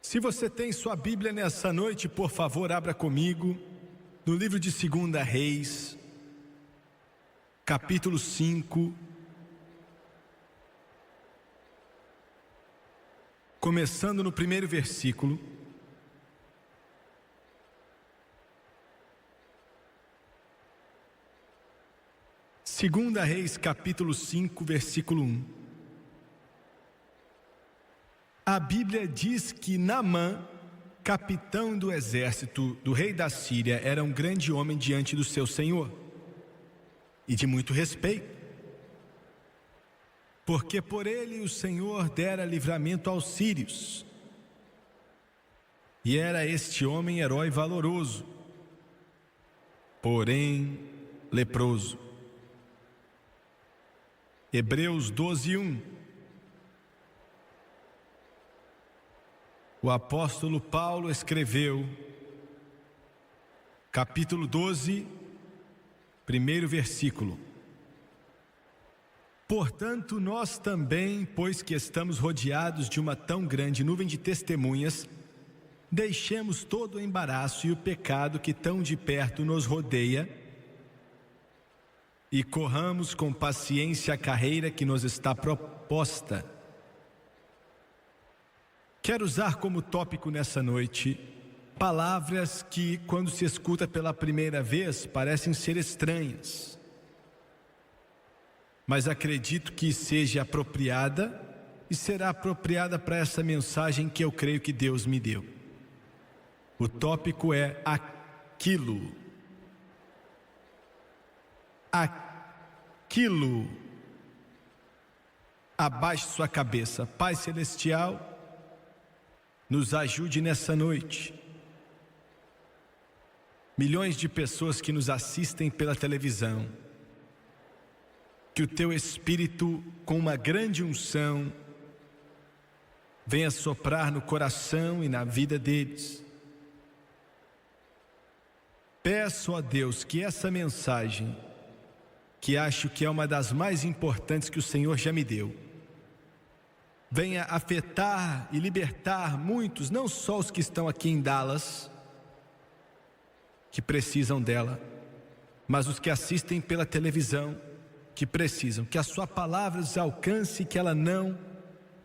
Se você tem sua Bíblia nessa noite, por favor, abra comigo no livro de 2 Reis, capítulo 5, começando no primeiro versículo. Segunda Reis, capítulo 5, versículo 1. A Bíblia diz que Naamã, capitão do exército do rei da Síria, era um grande homem diante do seu senhor e de muito respeito, porque por ele o Senhor dera livramento aos sírios. E era este homem herói valoroso, porém leproso. Hebreus 12:1. O apóstolo Paulo escreveu, capítulo 12, primeiro versículo: portanto, nós também, pois que estamos rodeados de uma tão grande nuvem de testemunhas, deixemos todo o embaraço e o pecado que tão de perto nos rodeia e corramos com paciência a carreira que nos está proposta. Quero usar como tópico nessa noite palavras que, quando se escuta pela primeira vez, parecem ser estranhas, mas acredito que seja apropriada e será apropriada para essa mensagem que eu creio que Deus me deu. O tópico é aquilo. Aquilo. Abaixe sua cabeça. Pai Celestial, nos ajude nessa noite. Milhões de pessoas que nos assistem pela televisão, que o Teu Espírito, com uma grande unção, venha soprar no coração e na vida deles. Peço a Deus que essa mensagem, que acho que é uma das mais importantes que o Senhor já me deu, venha afetar e libertar muitos, não só os que estão aqui em Dallas, que precisam dela, mas os que assistem pela televisão, que precisam, que a sua palavra os alcance e que ela não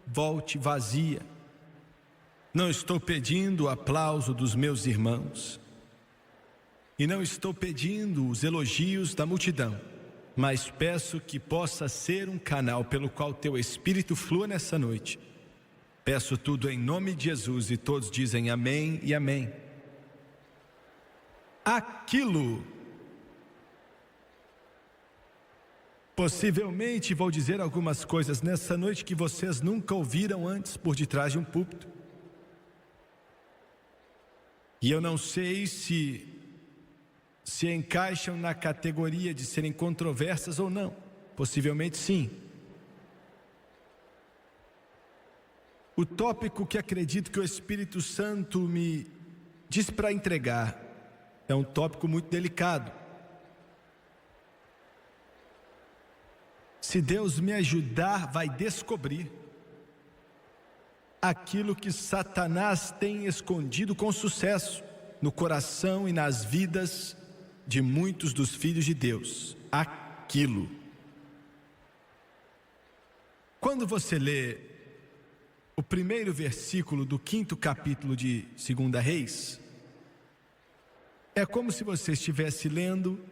volte vazia. Não estou pedindo o aplauso dos meus irmãos, e não estou pedindo os elogios da multidão, mas peço que possa ser um canal pelo qual Teu Espírito flua nessa noite. Peço tudo em nome de Jesus, e todos dizem amém e amém. Aquilo. Possivelmente vou dizer algumas coisas nessa noite que vocês nunca ouviram antes por detrás de um púlpito. E eu não sei se encaixam na categoria de serem controversas ou não. Possivelmente sim. O tópico que acredito que o Espírito Santo me diz para entregar é um tópico muito delicado. Se Deus me ajudar, vai descobrir aquilo que Satanás tem escondido com sucesso no coração e nas vidas de muitos dos filhos de Deus. Aquilo. Quando você lê o primeiro versículo do 5º capítulo de 2 Reis, é como se você estivesse lendo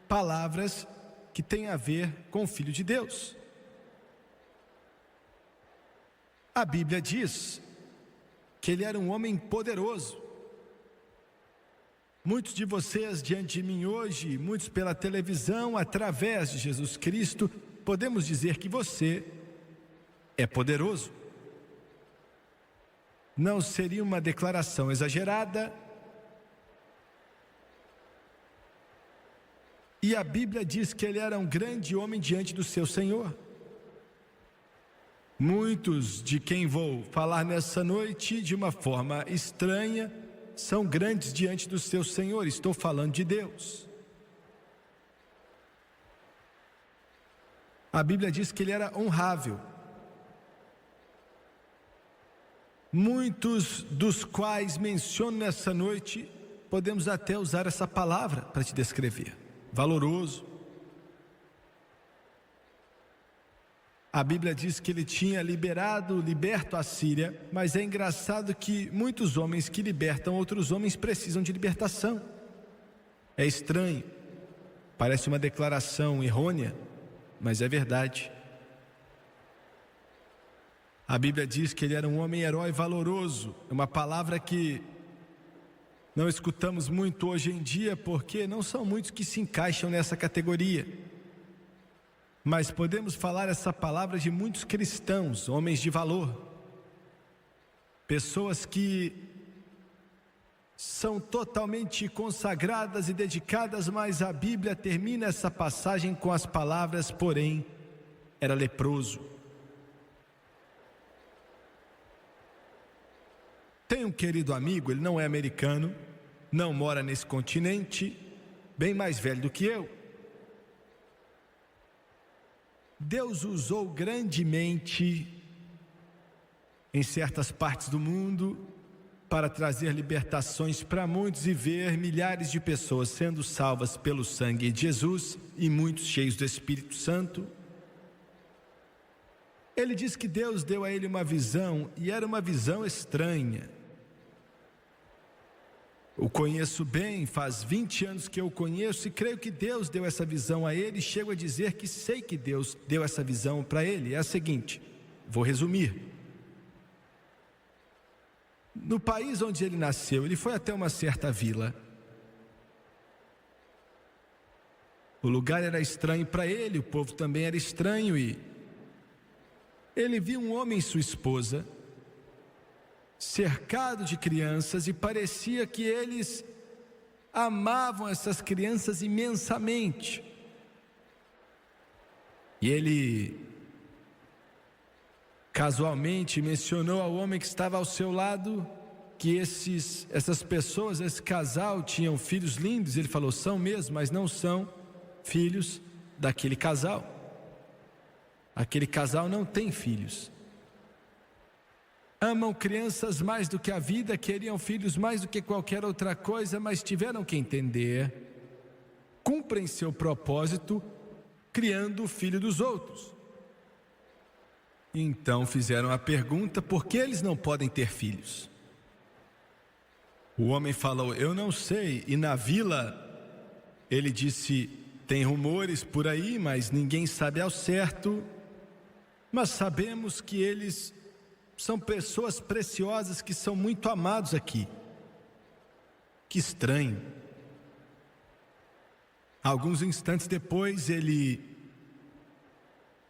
palavras que têm a ver com o Filho de Deus. A Bíblia diz que ele era um homem poderoso. Muitos de vocês diante de mim hoje, muitos pela televisão, através de Jesus Cristo, podemos dizer que você é poderoso. Não seria uma declaração exagerada? E a Bíblia diz que ele era um grande homem diante do seu Senhor. Muitos de quem vou falar nessa noite, de uma forma estranha, são grandes diante do seu Senhor. Estou falando de Deus. A Bíblia diz que ele era honrável. muitos dos quais menciono nessa noite, podemos até usar essa palavra para te descrever: valoroso. A Bíblia diz que ele tinha liberto a Síria, mas é engraçado que muitos homens que libertam outros homens precisam de libertação. É estranho, parece uma declaração errônea, mas é verdade. A Bíblia diz que ele era um homem herói valoroso, uma palavra que não escutamos muito hoje em dia, porque não são muitos que se encaixam nessa categoria. Mas podemos falar essa palavra de muitos cristãos, homens de valor, pessoas que são totalmente consagradas e dedicadas, mas a Bíblia termina essa passagem com as palavras: porém, era leproso. Tenho um querido amigo, ele não é americano, não mora nesse continente, bem mais velho do que eu. Deus usou grandemente em certas partes do mundo para trazer libertações para muitos e ver milhares de pessoas sendo salvas pelo sangue de Jesus e muitos cheios do Espírito Santo. Ele diz que Deus deu a ele uma visão, e era uma visão estranha. O conheço bem, faz 20 anos que eu o conheço, e creio que Deus deu essa visão a ele. Chego a dizer que sei que Deus deu essa visão para ele. É a seguinte, vou resumir. No país onde ele nasceu, ele foi até uma certa vila. O lugar era estranho para ele, o povo também era estranho, e ele viu um homem e sua esposa cercado de crianças, e parecia que eles amavam essas crianças imensamente. E ele casualmente mencionou ao homem que estava ao seu lado que essas pessoas, esse casal, tinham filhos lindos. Ele falou: são mesmo, mas não são filhos daquele casal. Aquele casal não tem filhos. Amam crianças mais do que a vida, queriam filhos mais do que qualquer outra coisa, mas tiveram que entender, cumprem seu propósito criando o filho dos outros. Então fizeram a pergunta: por que eles não podem ter filhos? O homem falou: eu não sei. E na vila ele disse: tem rumores por aí, mas ninguém sabe ao certo, mas sabemos que eles são pessoas preciosas, que são muito amados aqui. Que estranho. Alguns instantes depois ele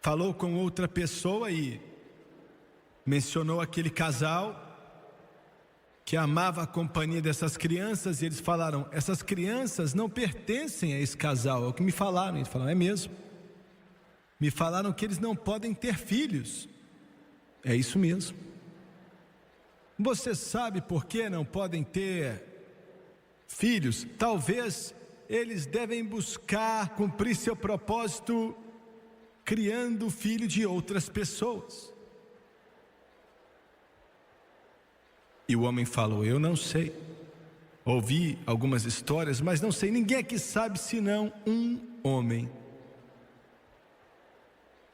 falou com outra pessoa e mencionou aquele casal que amava a companhia dessas crianças, e eles falaram: essas crianças não pertencem a esse casal. É o que me falaram. Eles falaram: é mesmo. Me falaram que eles não podem ter filhos. É isso mesmo. Você sabe por que não podem ter filhos? Talvez eles devem buscar cumprir seu propósito criando filho de outras pessoas. E o homem falou: eu não sei. Ouvi algumas histórias, mas não sei. Ninguém aqui sabe senão um homem.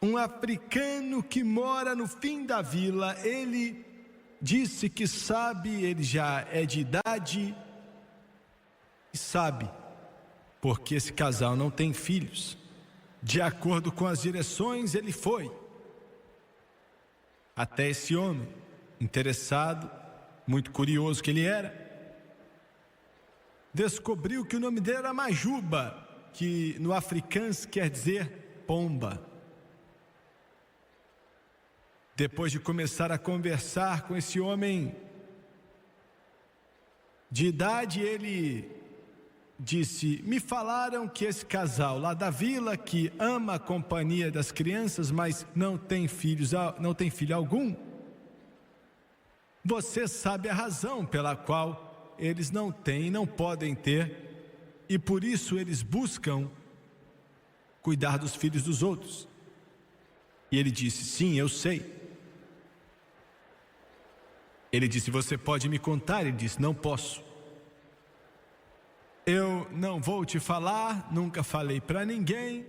Um africano que mora no fim da vila. Ele disse que sabe, ele já é de idade, e sabe porque esse casal não tem filhos. De acordo com as direções, ele foi até esse homem, interessado, muito curioso que ele era. Descobriu que o nome dele era Majuba, que no africano quer dizer pomba. Depois de começar a conversar com esse homem de idade, ele disse: me falaram que esse casal lá da vila, que ama a companhia das crianças, mas não tem filhos, não tem filho algum. Você sabe a razão pela qual eles não têm, não podem ter, e por isso eles buscam cuidar dos filhos dos outros. E ele disse: sim, eu sei. Ele disse: você pode me contar? Ele disse: não posso. Eu não vou te falar, nunca falei para ninguém,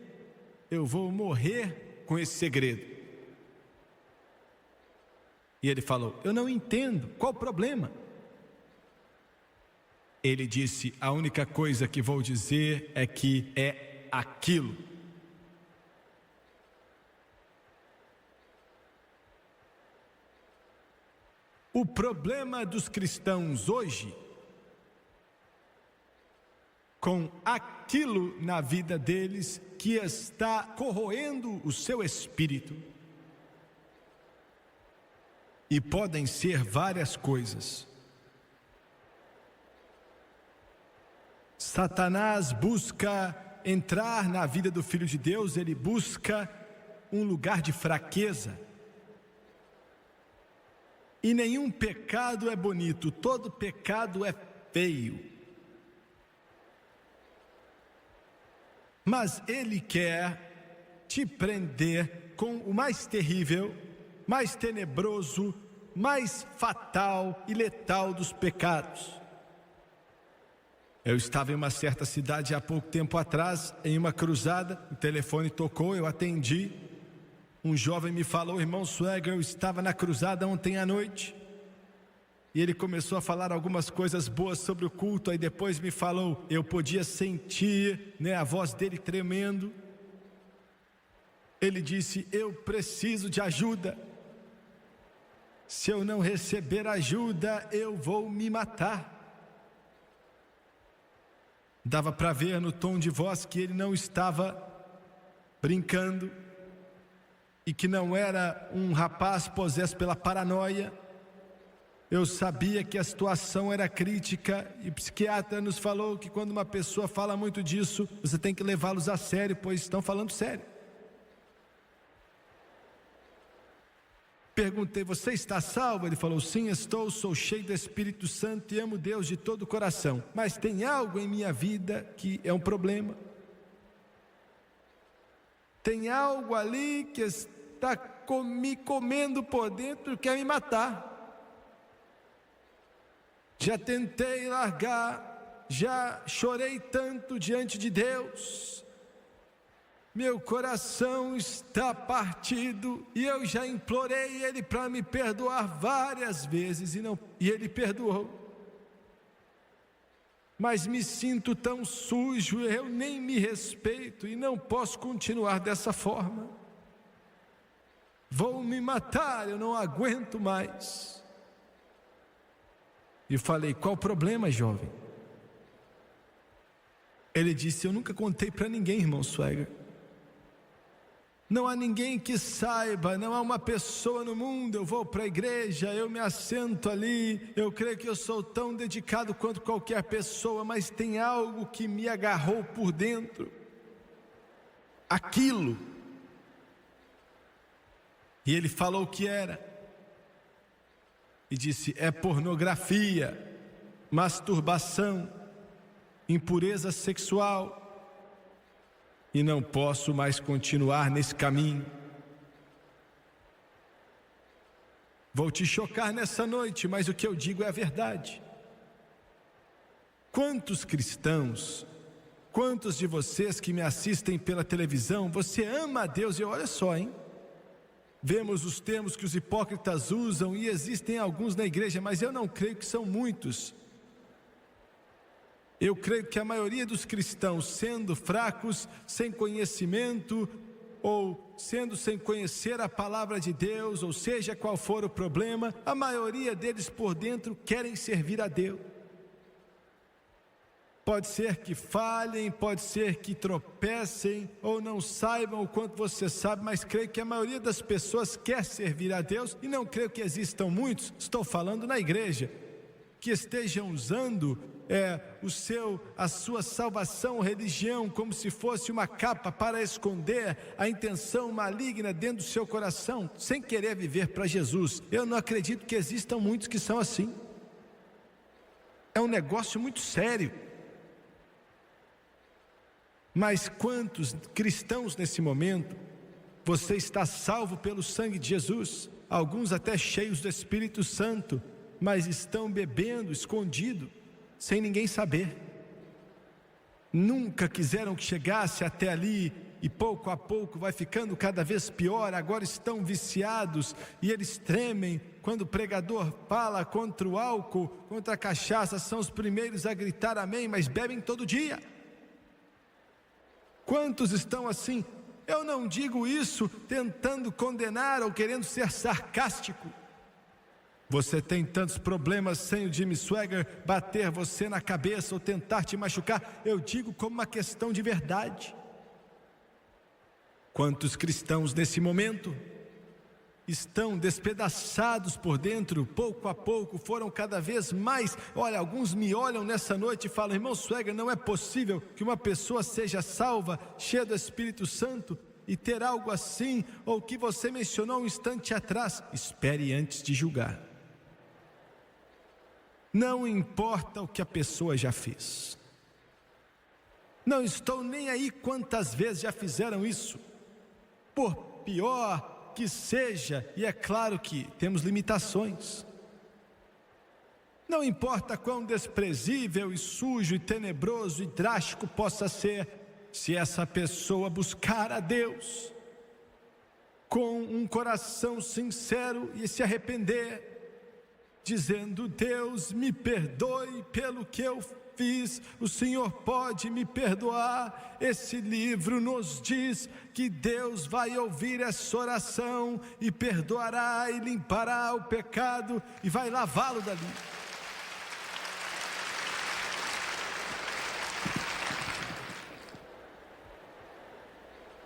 eu vou morrer com esse segredo. E ele falou: eu não entendo, qual o problema? Ele disse: a única coisa que vou dizer é que é aquilo. O problema dos cristãos hoje, com aquilo na vida deles que está corroendo o seu espírito, e podem ser várias coisas. Satanás busca entrar na vida do Filho de Deus, ele busca um lugar de fraqueza. E nenhum pecado é bonito, todo pecado é feio. Mas ele quer te prender com o mais terrível, mais tenebroso, mais fatal e letal dos pecados. Eu estava em uma certa cidade há pouco tempo atrás, em uma cruzada, o telefone tocou, eu atendi. Um jovem me falou: irmão Swagger, eu estava na cruzada ontem à noite. E ele começou a falar algumas coisas boas sobre o culto, aí depois me falou, eu podia sentir, a voz dele tremendo. Ele disse: eu preciso de ajuda. Se eu não receber ajuda, eu vou me matar. Dava para ver no tom de voz que ele não estava brincando e que não era um rapaz possesso pela paranoia. Eu sabia que a situação era crítica e o psiquiatra nos falou que quando uma pessoa fala muito disso, você tem que levá-los a sério, pois estão falando sério. Perguntei: você está salvo? Ele falou: sim, estou, sou cheio do Espírito Santo e amo Deus de todo o coração. Mas tem algo em minha vida que é um problema. Tem algo ali que está me comendo por dentro e quer me matar. Já tentei largar, já chorei tanto diante de Deus. Meu coração está partido e eu já implorei Ele para me perdoar várias vezes e Ele perdoou. Mas me sinto tão sujo, eu nem me respeito e não posso continuar dessa forma. Vou me matar, eu não aguento mais. E falei: qual o problema, jovem? Ele disse: eu nunca contei para ninguém, irmão Swagger. Não há ninguém que saiba, não há uma pessoa no mundo. Eu vou para a igreja, eu me assento ali, eu creio que eu sou tão dedicado quanto qualquer pessoa, mas tem algo que me agarrou por dentro. Aquilo. E ele falou o que era. E disse: é pornografia, masturbação, impureza sexual. E não posso mais continuar nesse caminho. Vou te chocar nessa noite, mas o que eu digo é a verdade. Quantos cristãos, quantos de vocês que me assistem pela televisão, você ama a Deus? E olha só, vemos os termos que os hipócritas usam e existem alguns na igreja, mas eu não creio que são muitos. Eu creio que a maioria dos cristãos, sendo fracos, sem conhecimento, ou sendo sem conhecer a palavra de Deus, ou seja qual for o problema, a maioria deles por dentro querem servir a Deus. Pode ser que falhem, pode ser que tropecem, ou não saibam o quanto você sabe, mas creio que a maioria das pessoas quer servir a Deus, e não creio que existam muitos, estou falando na igreja, que estejam usando a sua salvação, religião, como se fosse uma capa para esconder a intenção maligna dentro do seu coração, sem querer viver para Jesus. Eu não acredito que existam muitos que são assim. É um negócio muito sério. Mas quantos cristãos nesse momento, você está salvo pelo sangue de Jesus, alguns até cheios do Espírito Santo, mas estão bebendo escondido, sem ninguém saber. Nunca quiseram que chegasse até ali, e pouco a pouco vai ficando cada vez pior. Agora estão viciados e eles tremem quando o pregador fala contra o álcool, contra a cachaça. São os primeiros a gritar amém, mas bebem todo dia. Quantos estão assim? Eu não digo isso tentando condenar ou querendo ser sarcástico. Você tem tantos problemas sem o Jimmy Swaggart bater você na cabeça ou tentar te machucar. Eu digo como uma questão de verdade. Quantos cristãos nesse momento estão despedaçados por dentro, pouco a pouco, foram cada vez mais. Olha, alguns me olham nessa noite e falam: irmão Swaggart, não é possível que uma pessoa seja salva, cheia do Espírito Santo, e ter algo assim, ou que você mencionou um instante atrás. Espere antes de julgar. Não importa o que a pessoa já fez. Não estou nem aí quantas vezes já fizeram isso. Por pior que seja, e é claro que temos limitações. Não importa quão desprezível e sujo e tenebroso e drástico possa ser, se essa pessoa buscar a Deus com um coração sincero e se arrepender, dizendo: Deus, me perdoe pelo que eu fiz, o Senhor pode me perdoar. Esse livro nos diz que Deus vai ouvir essa oração e perdoará e limpará o pecado e vai lavá-lo dali.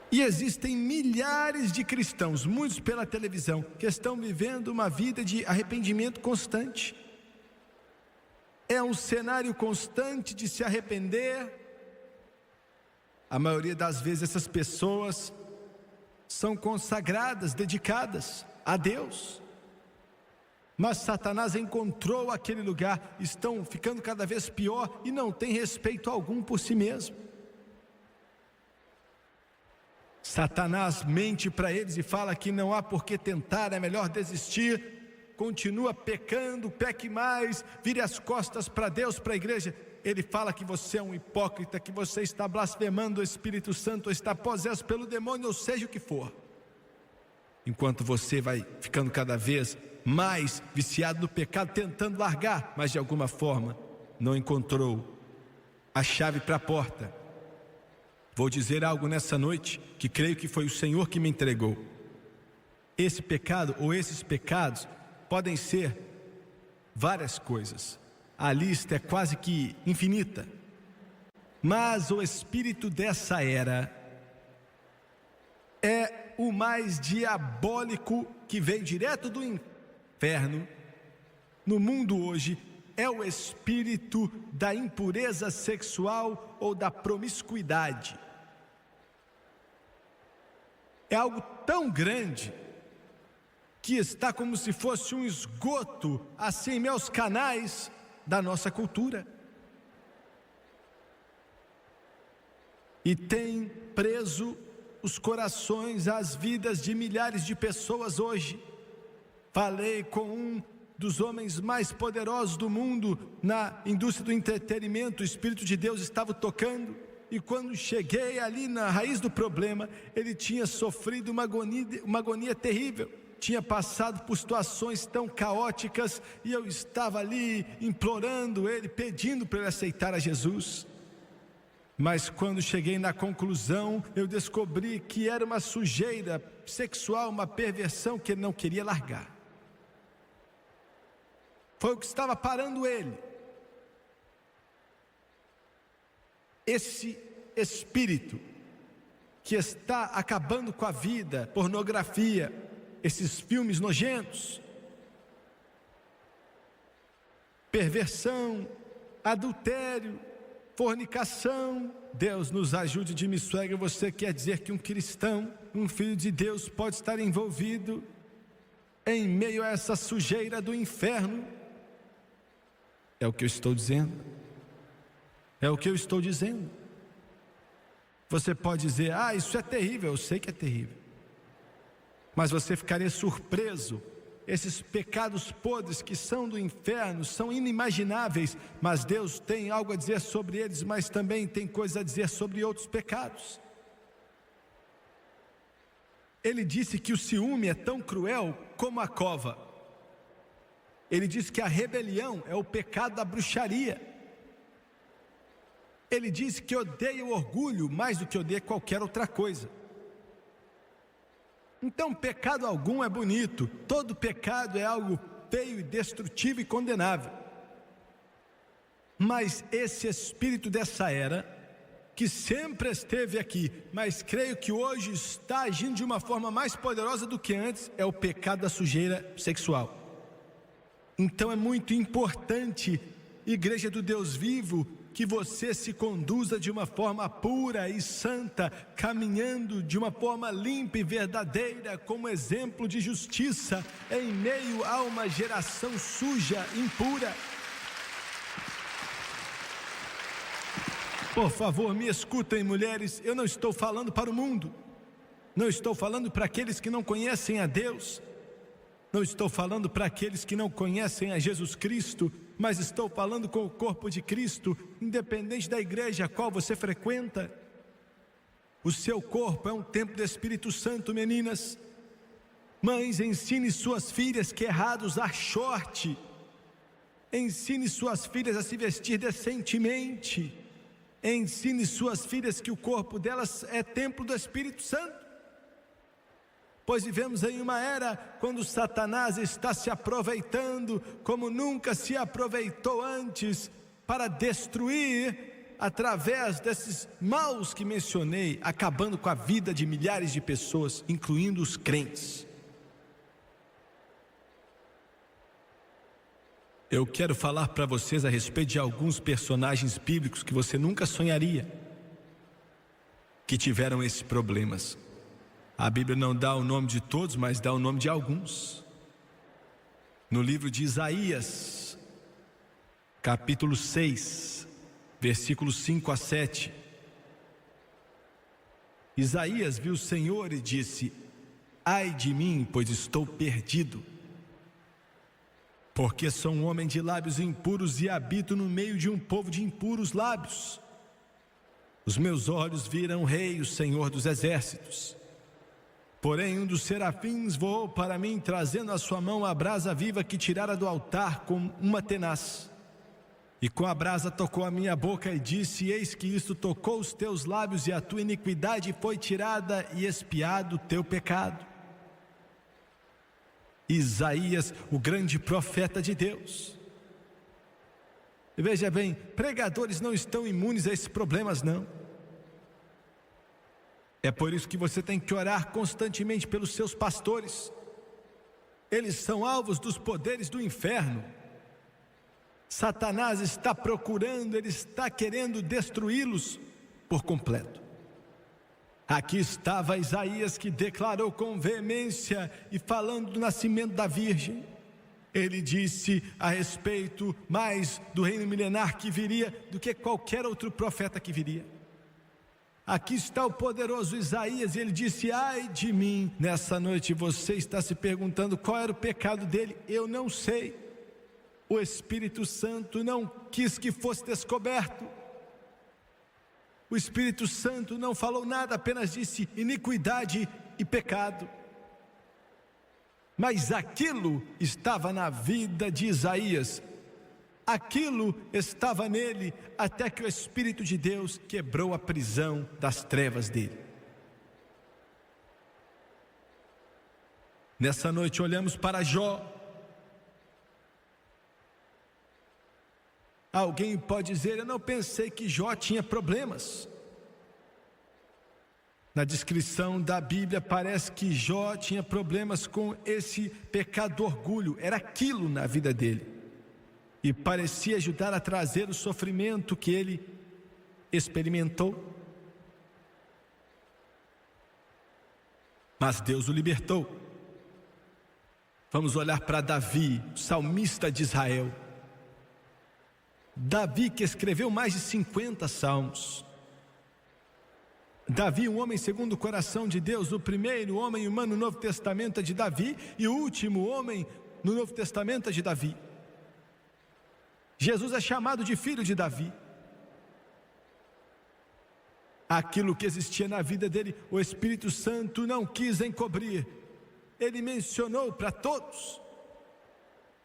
E existem milhares de cristãos, muitos pela televisão, que estão vivendo uma vida de arrependimento constante. É um cenário constante de se arrepender. A maioria das vezes essas pessoas são consagradas, dedicadas a Deus. Mas Satanás encontrou aquele lugar, estão ficando cada vez pior e não tem respeito algum por si mesmo. Satanás mente para eles e fala que não há por que tentar, é melhor desistir. Continua pecando, peque mais, vire as costas para Deus, para a igreja. Ele fala que você é um hipócrita, que você está blasfemando o Espírito Santo, ou está possesso pelo demônio, ou seja o que for. Enquanto você vai ficando cada vez mais viciado no pecado, tentando largar, mas de alguma forma não encontrou a chave para a porta. Vou dizer algo nessa noite que creio que foi o Senhor que me entregou. Esse pecado ou esses pecados podem ser várias coisas. A lista é quase que infinita. Mas o espírito dessa era é o mais diabólico, que veio direto do inferno no mundo hoje. É o espírito da impureza sexual ou da promiscuidade. É algo tão grande que está como se fosse um esgoto assim em meus canais da nossa cultura. E tem preso os corações, as vidas de milhares de pessoas hoje. Falei com um dos homens mais poderosos do mundo na indústria do entretenimento. O Espírito de Deus estava tocando. E quando cheguei ali na raiz do problema, ele tinha sofrido uma agonia terrível. Tinha passado por situações tão caóticas, e eu estava ali implorando ele, pedindo para ele aceitar a Jesus. Mas quando cheguei na conclusão, eu descobri que era uma sujeira sexual, uma perversão que ele não queria largar. Foi o que estava parando ele. Esse espírito que está acabando com a vida, pornografia, esses filmes nojentos, perversão, adultério, fornicação. Deus nos ajude. De Jimmy Swaggart, você quer dizer que um cristão, um filho de Deus, pode estar envolvido em meio a essa sujeira do inferno? É o que eu estou dizendo. É o que eu estou dizendo. Você pode dizer: isso é terrível. Eu sei que é terrível. Mas você ficaria surpreso esses pecados podres que são do inferno, são inimagináveis, mas Deus tem algo a dizer sobre eles, mas também tem coisa a dizer sobre outros pecados. Ele disse que o ciúme é tão cruel como a cova. Ele disse que a rebelião é o pecado da bruxaria. Ele disse que odeia o orgulho mais do que odeia qualquer outra coisa. Então, pecado algum é bonito, todo pecado é algo feio e destrutivo e condenável. Mas esse espírito dessa era, que sempre esteve aqui, mas creio que hoje está agindo de uma forma mais poderosa do que antes, é o pecado da sujeira sexual. Então é muito importante, Igreja do Deus vivo, que você se conduza de uma forma pura e santa, caminhando de uma forma limpa e verdadeira, como exemplo de justiça, em meio a uma geração suja, impura. Por favor, me escutem, mulheres, eu não estou falando para o mundo, não estou falando para aqueles que não conhecem a Deus, não estou falando para aqueles que não conhecem a Jesus Cristo, mas estou falando com o corpo de Cristo, independente da igreja a qual você frequenta. O seu corpo é um templo do Espírito Santo, meninas. Mães, ensine suas filhas que é errado usar short. Ensine suas filhas a se vestir decentemente. Ensine suas filhas que o corpo delas é templo do Espírito Santo. Pois vivemos em uma era quando Satanás está se aproveitando como nunca se aproveitou antes para destruir através desses maus que mencionei, acabando com a vida de milhares de pessoas, incluindo os crentes. Eu quero falar para vocês a respeito de alguns personagens bíblicos que você nunca sonharia que tiveram esses problemas. A Bíblia não dá o nome de todos, mas dá o nome de alguns. No livro de Isaías, capítulo 6, versículos 5 a 7. Isaías viu o Senhor e disse: ai de mim, pois estou perdido, porque sou um homem de lábios impuros e habito no meio de um povo de impuros lábios. Os meus olhos viram o Rei, o Senhor dos exércitos. Porém, um dos serafins voou para mim, trazendo a sua mão a brasa viva que tirara do altar com uma tenaz. E com a brasa tocou a minha boca e disse: eis que isto tocou os teus lábios, e a tua iniquidade foi tirada e expiado o teu pecado. Isaías, o grande profeta de Deus. E veja bem, pregadores não estão imunes a esses problemas, não. É por isso que você tem que orar constantemente pelos seus pastores. Eles são alvos dos poderes do inferno. Satanás está procurando, ele está querendo destruí-los por completo. Aqui estava Isaías, que declarou com veemência e falando do nascimento da Virgem. Ele disse a respeito mais do reino milenar que viria do que qualquer outro profeta que viria. Aqui está o poderoso Isaías, e ele disse: ai de mim. Nessa noite você está se perguntando qual era o pecado dele. Eu não sei. O Espírito Santo não quis que fosse descoberto. O Espírito Santo não falou nada, apenas disse iniquidade e pecado. Mas aquilo estava na vida de Isaías. Aquilo estava nele, até que o Espírito de Deus quebrou a prisão das trevas dele. Nessa noite olhamos para Jó. Alguém pode dizer: eu não pensei que Jó tinha problemas. Na descrição da Bíblia parece que Jó tinha problemas com esse pecado do orgulho. Era aquilo na vida dele. E parecia ajudar a trazer o sofrimento que ele experimentou. Mas Deus o libertou. Vamos olhar para Davi, salmista de Israel. Davi, que escreveu mais de 50 salmos. Davi, um homem segundo o coração de Deus, o primeiro homem humano no Novo Testamento é de Davi, e o último homem no Novo Testamento é de Davi. Jesus é chamado de filho de Davi. Aquilo que existia na vida dele, o Espírito Santo não quis encobrir. Ele mencionou para todos.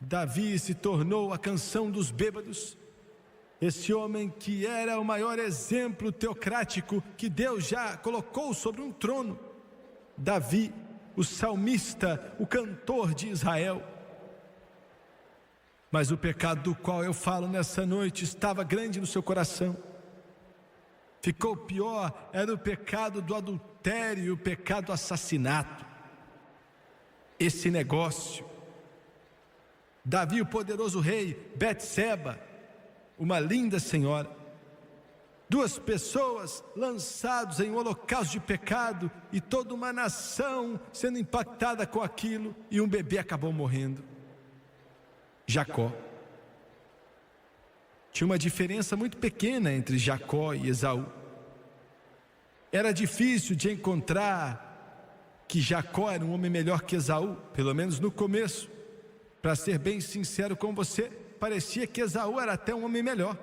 Davi se tornou a canção dos bêbados. Esse homem que era o maior exemplo teocrático que Deus já colocou sobre um trono. Davi, o salmista, o cantor de Israel. Mas o pecado do qual eu falo nessa noite estava grande no seu coração. Ficou pior, era o pecado do adultério e o pecado do assassinato. Esse negócio. Davi, o poderoso rei, Betseba, uma linda senhora. Duas pessoas lançadas em um holocausto de pecado e toda uma nação sendo impactada com aquilo, e um bebê acabou morrendo. Jacó. Tinha uma diferença muito pequena entre Jacó e Esaú. Era difícil de encontrar que Jacó era um homem melhor que Esaú, pelo menos no começo. Para ser bem sincero com você, parecia que Esaú era até um homem melhor.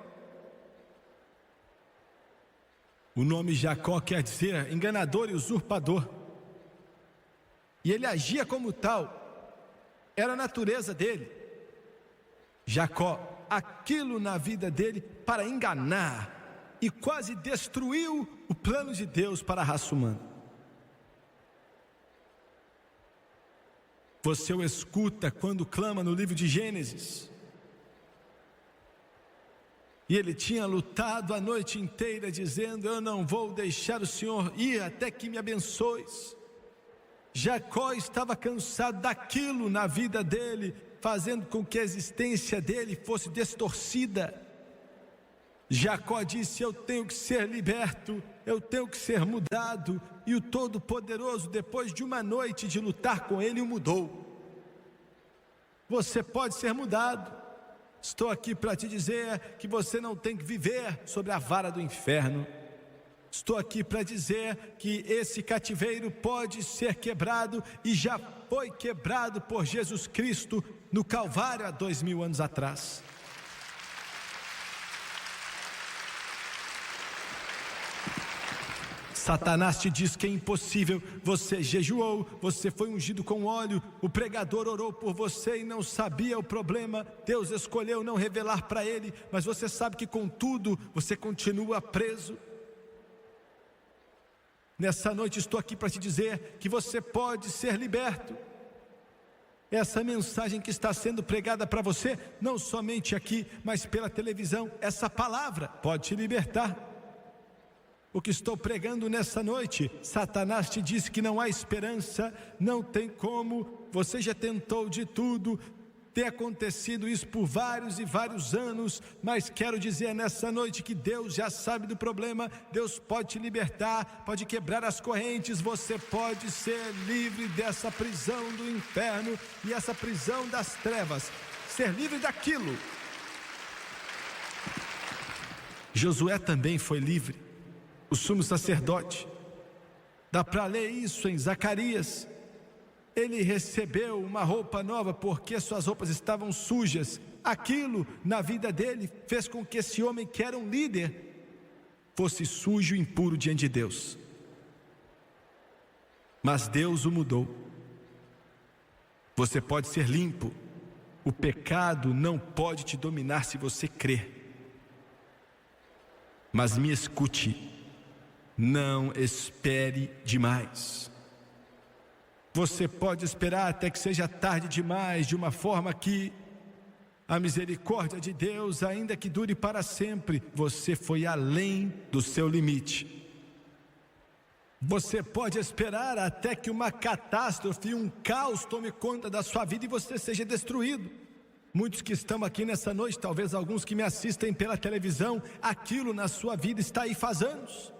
O nome Jacó quer dizer enganador e usurpador. E ele agia como tal. Era a natureza dele. Jacó, aquilo na vida dele para enganar, e quase destruiu o plano de Deus para a raça humana. Você o escuta quando clama no livro de Gênesis. E ele tinha lutado a noite inteira dizendo: eu não vou deixar o Senhor ir até que me abençoes. Jacó estava cansado daquilo na vida dele, fazendo com que a existência dele fosse distorcida. Jacó disse: eu tenho que ser liberto, eu tenho que ser mudado. E o Todo-Poderoso, depois de uma noite de lutar com ele, o mudou. Você pode ser mudado. Estou aqui para te dizer que você não tem que viver sobre a vara do inferno. Estou aqui para dizer que esse cativeiro pode ser quebrado, e já foi quebrado por Jesus Cristo no Calvário há 2000 anos atrás. Satanás te diz que é impossível. Você jejuou, você foi ungido com óleo, o pregador orou por você e não sabia o problema. Deus escolheu não revelar para ele, mas você sabe que contudo você continua preso. Nessa noite estou aqui para te dizer que você pode ser liberto. Essa mensagem que está sendo pregada para você, não somente aqui, mas pela televisão, essa palavra pode te libertar. O que estou pregando nessa noite, Satanás te disse que não há esperança, não tem como, você já tentou de tudo, tem acontecido isso por vários e vários anos, mas quero dizer nessa noite que Deus já sabe do problema. Deus pode te libertar, pode quebrar as correntes, você pode ser livre dessa prisão do inferno e essa prisão das trevas, ser livre daquilo. Josué também foi livre, o sumo sacerdote. Dá para ler isso em Zacarias. Ele recebeu uma roupa nova porque suas roupas estavam sujas. Aquilo na vida dele fez com que esse homem, que era um líder, fosse sujo e impuro diante de Deus. Mas Deus o mudou. Você pode ser limpo. O pecado não pode te dominar se você crer. Mas me escute, não espere demais. Você pode esperar até que seja tarde demais, de uma forma que a misericórdia de Deus, ainda que dure para sempre, você foi além do seu limite. Você pode esperar até que uma catástrofe, um caos tome conta da sua vida e você seja destruído. Muitos que estão aqui nessa noite, talvez alguns que me assistem pela televisão, aquilo na sua vida está aí faz anos.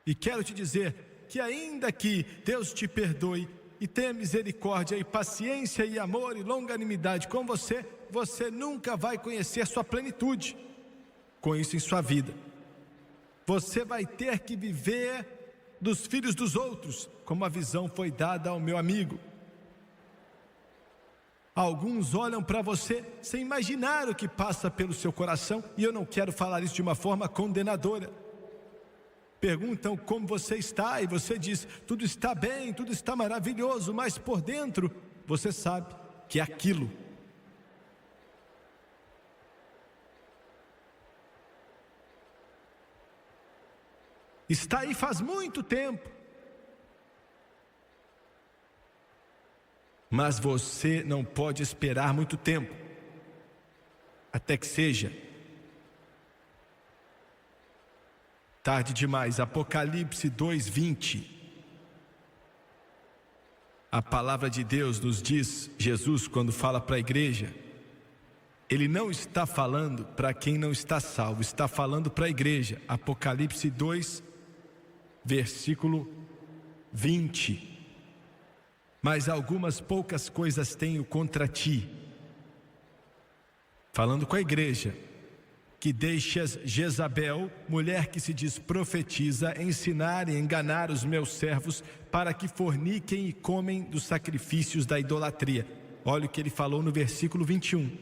E quero te dizer que ainda que Deus te perdoe e tenha misericórdia e paciência e amor e longanimidade com você, você nunca vai conhecer sua plenitude com isso em sua vida. Você vai ter que viver dos filhos dos outros, como a visão foi dada ao meu amigo. Alguns olham para você sem imaginar o que passa pelo seu coração, e eu não quero falar isso de uma forma condenadora. Perguntam como você está e você diz: tudo está bem, tudo está maravilhoso, mas por dentro você sabe que é aquilo. Está aí faz muito tempo, mas você não pode esperar muito tempo, até que seja tarde demais. Apocalipse 2:20. A palavra de Deus nos diz, Jesus quando fala para a igreja, Ele não está falando para quem não está salvo, está falando para a igreja. Apocalipse 2, versículo 20. Mas algumas poucas coisas tenho contra ti, falando com a igreja, que deixas Jezabel, mulher que se diz profetiza, ensinar e enganar os meus servos, para que forniquem e comem dos sacrifícios da idolatria. Olha o que ele falou no versículo 21.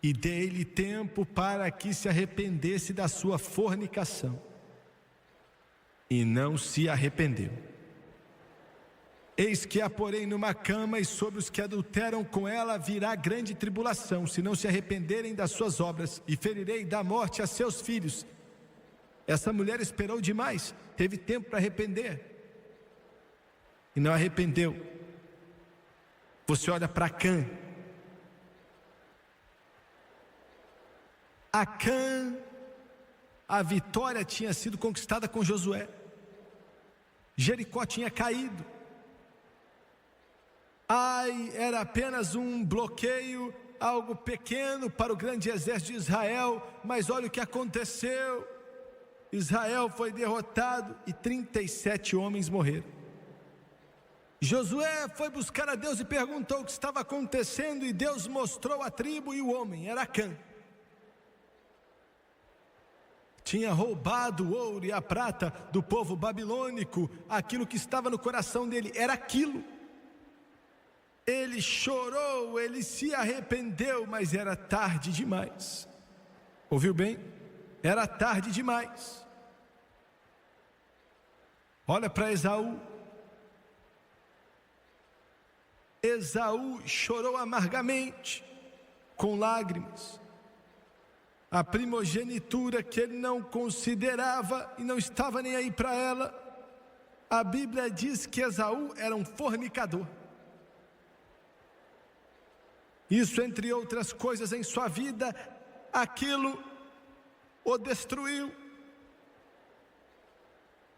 E dei-lhe tempo para que se arrependesse da sua fornicação, e não se arrependeu. Eis que a porei numa cama, e sobre os que adulteram com ela virá grande tribulação, se não se arrependerem das suas obras, e ferirei da morte a seus filhos. Essa mulher esperou demais, teve tempo para arrepender, e não arrependeu. Você olha para Acã. Acã, a vitória tinha sido conquistada com Josué. Jericó tinha caído. Ai, era apenas um bloqueio, algo pequeno para o grande exército de Israel, mas olha o que aconteceu. Israel foi derrotado e 37 homens morreram. Josué foi buscar a Deus e perguntou o que estava acontecendo, e Deus mostrou a tribo e o homem, era Acã. Tinha roubado o ouro e a prata do povo babilônico. Aquilo que estava no coração dele era aquilo. Ele chorou, ele se arrependeu, mas era tarde demais. Ouviu bem? Era tarde demais. Olha para Esaú. Esaú chorou amargamente, com lágrimas. A primogenitura que ele não considerava e não estava nem aí para ela. A Bíblia diz que Esaú era um fornicador. Isso, entre outras coisas em sua vida, aquilo o destruiu.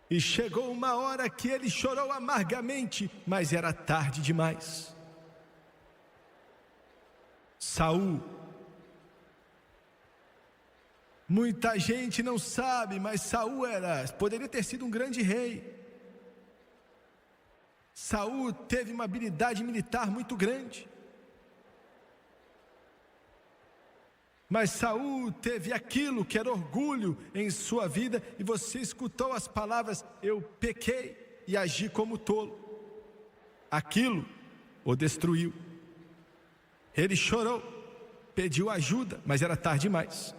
E chegou uma hora que ele chorou amargamente, mas era tarde demais. Saul. Muita gente não sabe, mas Saul poderia ter sido um grande rei. Saul teve uma habilidade militar muito grande. Mas Saul teve aquilo que era orgulho em sua vida, e você escutou as palavras: eu pequei e agi como tolo. Aquilo o destruiu. Ele chorou, pediu ajuda, mas era tarde demais.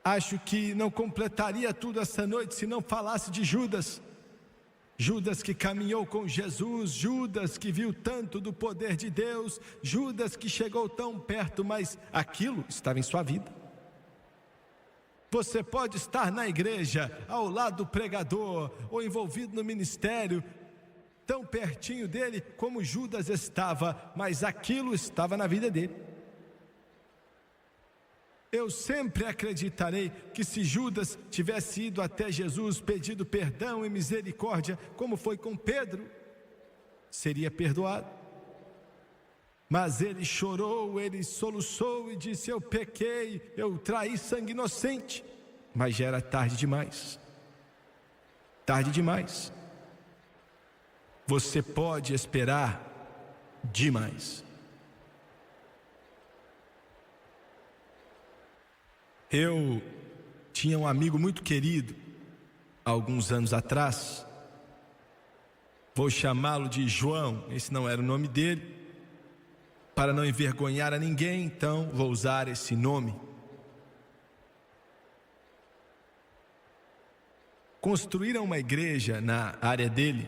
Acho que não completaria tudo essa noite se não falasse de Judas. Judas que caminhou com Jesus, Judas que viu tanto do poder de Deus, Judas que chegou tão perto, mas aquilo estava em sua vida. Você pode estar na igreja, ao lado do pregador, ou envolvido no ministério, tão pertinho dele como Judas estava, mas aquilo estava na vida dele. Eu sempre acreditarei que se Judas tivesse ido até Jesus, pedido perdão e misericórdia, como foi com Pedro, seria perdoado. Mas ele chorou, ele soluçou e disse: eu pequei, eu traí sangue inocente. Mas já era tarde demais. Tarde demais. Você pode esperar demais. Eu tinha um amigo muito querido, há alguns anos atrás. Vou chamá-lo de João, esse não era o nome dele, para não envergonhar a ninguém, então vou usar esse nome. Construíram uma igreja na área dele,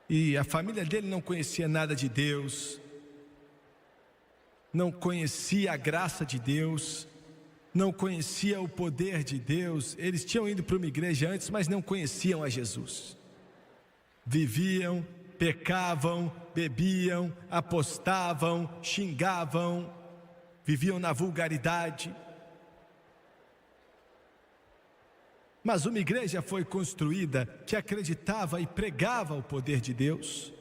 e a família dele não conhecia nada de Deus, não conhecia a graça de Deus, não conhecia o poder de Deus. Eles tinham ido para uma igreja antes, mas não conheciam a Jesus. Viviam, pecavam, bebiam, apostavam, xingavam, viviam na vulgaridade. Mas uma igreja foi construída que acreditava e pregava o poder de Deus.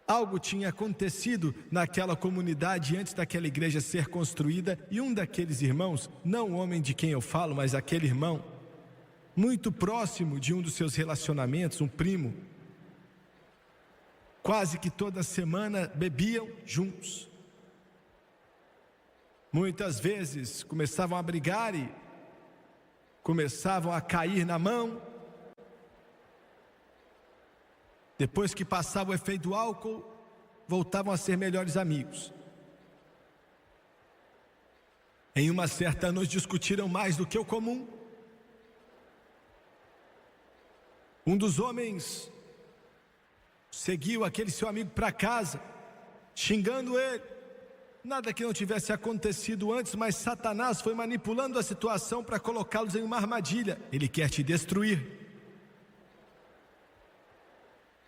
Algo tinha acontecido naquela comunidade antes daquela igreja ser construída, e um daqueles irmãos, não o homem de quem eu falo, mas aquele irmão, muito próximo de um dos seus relacionamentos, um primo, quase que toda semana bebiam juntos. Muitas vezes começavam a brigar e começavam a cair na mão. Depois que passava o efeito do álcool, voltavam a ser melhores amigos. Em uma certa noite discutiram mais do que o comum. Um dos homens seguiu aquele seu amigo para casa, xingando ele. Nada que não tivesse acontecido antes, mas Satanás foi manipulando a situação para colocá-los em uma armadilha. Ele quer te destruir.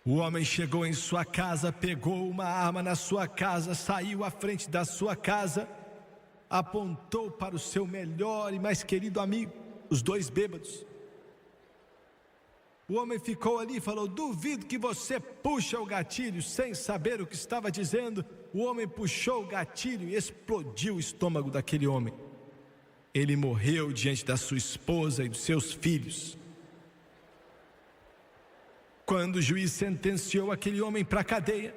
O homem chegou em sua casa, pegou uma arma na sua casa, saiu à frente da sua casa, apontou para o seu melhor e mais querido amigo, os dois bêbados. O homem ficou ali e falou: duvido que você puxa o gatilho, sem saber o que estava dizendo. O homem puxou o gatilho e explodiu o estômago daquele homem. Ele morreu diante da sua esposa e dos seus filhos. Quando o juiz sentenciou aquele homem para a cadeia,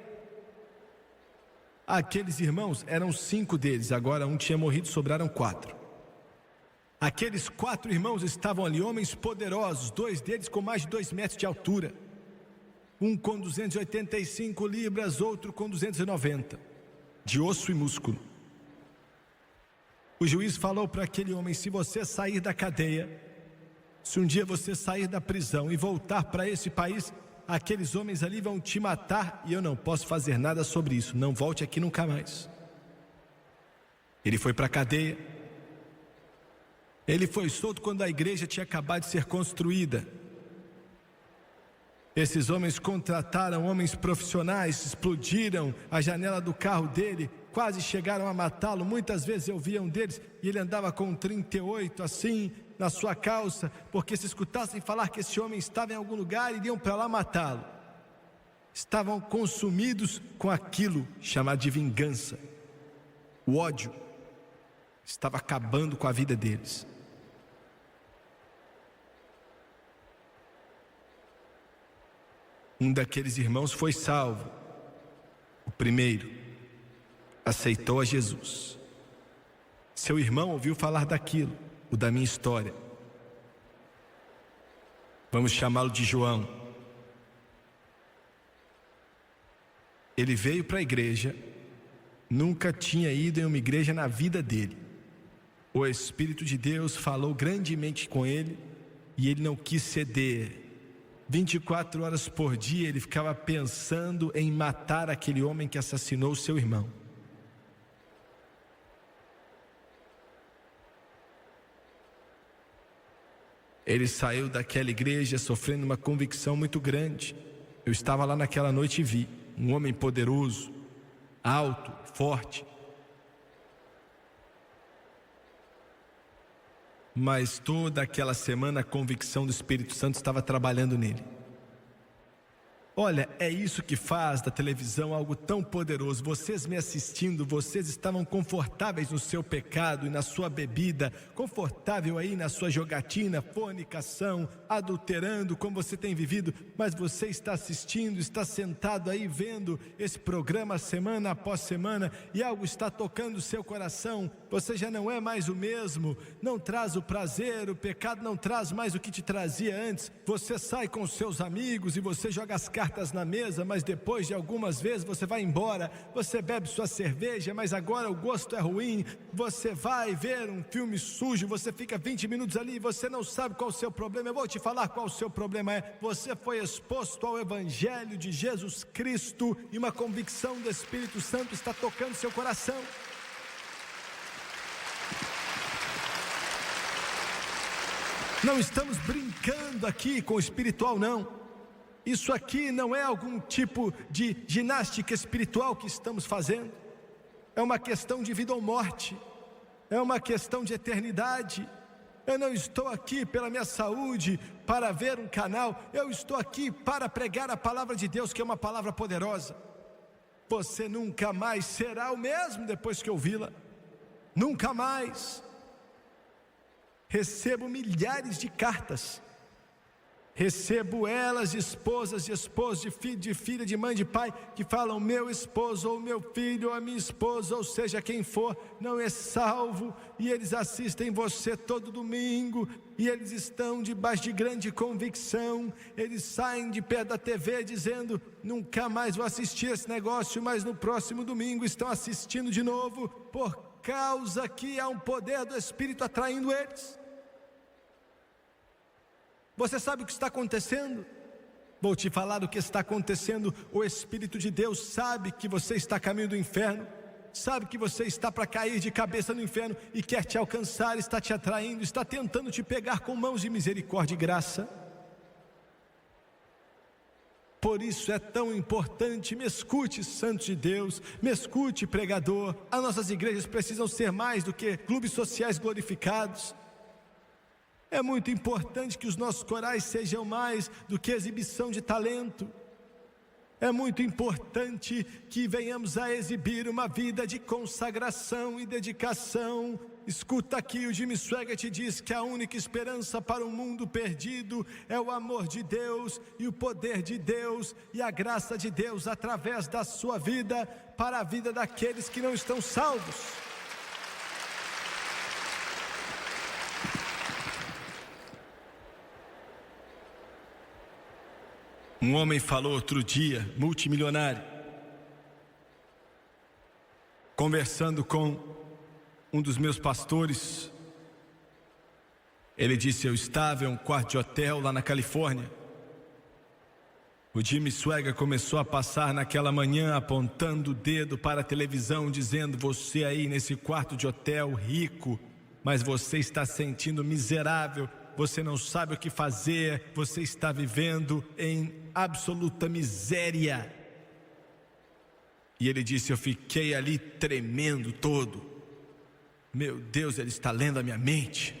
aqueles irmãos, eram 5 deles, agora um tinha morrido, sobraram 4. Aqueles 4 irmãos estavam ali, homens poderosos, 2 deles com mais de 2 metros de altura, um com 285 libras, outro com 290, de osso e músculo. O juiz falou para aquele homem: se você sair da cadeia, se um dia você sair da prisão e voltar para esse país, aqueles homens ali vão te matar e eu não posso fazer nada sobre isso, não volte aqui nunca mais. Ele foi para a cadeia. Ele foi solto quando a igreja tinha acabado de ser construída. Esses homens contrataram homens profissionais, explodiram a janela do carro dele, quase chegaram a matá-lo. Muitas vezes eu via um deles e ele andava com um 38 assim na sua calça, porque se escutassem falar que esse homem estava em algum lugar, iriam para lá matá-lo. Estavam consumidos com aquilo chamado de vingança. O ódio estava acabando com a vida deles. Um daqueles irmãos foi salvo. O primeiro aceitou a Jesus. Seu irmão ouviu falar daquilo, o da minha história. Vamos chamá-lo de João. Ele veio para a igreja, nunca tinha ido em uma igreja na vida dele. O Espírito de Deus falou grandemente com ele e ele não quis ceder. 24 horas por dia ele ficava pensando em matar aquele homem que assassinou seu irmão. Ele saiu daquela igreja sofrendo uma convicção muito grande. Eu estava lá naquela noite e vi um homem poderoso, alto, forte. Mas toda aquela semana a convicção do Espírito Santo estava trabalhando nele. Olha, é isso que faz da televisão algo tão poderoso. Vocês me assistindo, vocês estavam confortáveis no seu pecado e na sua bebida, confortável aí na sua jogatina, fornicação, adulterando, como você tem vivido, mas você está assistindo, está sentado aí vendo esse programa semana após semana e algo está tocando o seu coração. Você já não é mais o mesmo, não traz o prazer, o pecado não traz mais o que te trazia antes. Você sai com os seus amigos e você joga as cartas na mesa, mas depois de algumas vezes você vai embora, você bebe sua cerveja, mas agora o gosto é ruim, você vai ver um filme sujo, você fica 20 minutos ali e você não sabe qual o seu problema. Eu vou te falar qual o seu problema é: você foi exposto ao Evangelho de Jesus Cristo e uma convicção do Espírito Santo está tocando seu coração. Não estamos brincando aqui com o espiritual, não. Isso aqui não é algum tipo de ginástica espiritual que estamos fazendo. É uma questão de vida ou morte. É uma questão de eternidade. Eu não estou aqui pela minha saúde, para ver um canal. Eu estou aqui para pregar a palavra de Deus, que é uma palavra poderosa. Você nunca mais será o mesmo depois que ouvi-la. Nunca mais. Recebo milhares de cartas. Recebo elas, esposas de esposos, de filho, de filha, de mãe, de pai, que falam: meu esposo, ou meu filho, ou a minha esposa, ou seja, quem for, não é salvo, e eles assistem você todo domingo, e eles estão debaixo de grande convicção, eles saem de perto da TV dizendo: nunca mais vou assistir esse negócio, mas no próximo domingo estão assistindo de novo, por causa que há um poder do Espírito atraindo eles. Você sabe o que está acontecendo? Vou te falar do que está acontecendo. O Espírito de Deus sabe que você está a caminho do inferno, sabe que você está para cair de cabeça no inferno e quer te alcançar, está te atraindo, está tentando te pegar com mãos de misericórdia e graça. Por isso é tão importante, me escute, santos de Deus, me escute, pregador. As nossas igrejas precisam ser mais do que clubes sociais glorificados. É muito importante que os nossos corais sejam mais do que exibição de talento. É muito importante que venhamos a exibir uma vida de consagração e dedicação. Escuta aqui, o Jimmy Swaggart diz que a única esperança para um mundo perdido é o amor de Deus e o poder de Deus e a graça de Deus através da sua vida para a vida daqueles que não estão salvos. Um homem falou outro dia, multimilionário, conversando com um dos meus pastores. Ele disse: eu estava em um quarto de hotel lá na Califórnia. O Jimmy Swaggart começou a passar naquela manhã apontando o dedo para a televisão, dizendo: você aí nesse quarto de hotel rico, mas você está sentindo miserável, você não sabe o que fazer, você está vivendo em absoluta miséria. E ele disse: eu fiquei ali tremendo todo. Meu Deus, ele está lendo a minha mente.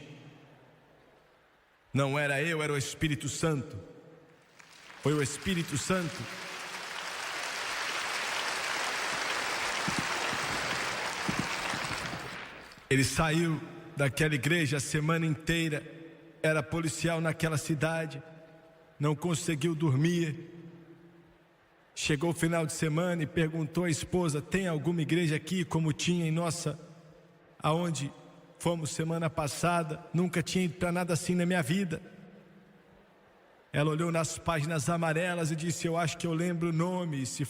Não era eu, era o Espírito Santo. Foi o Espírito Santo. Ele saiu daquela igreja a semana inteira, era policial naquela cidade, não conseguiu dormir. Chegou o final de semana e perguntou à esposa: tem alguma igreja aqui como tinha em nossa, aonde fomos semana passada? Nunca tinha ido para nada assim na minha vida. Ela olhou nas páginas amarelas e disse: eu acho que eu lembro o nome, se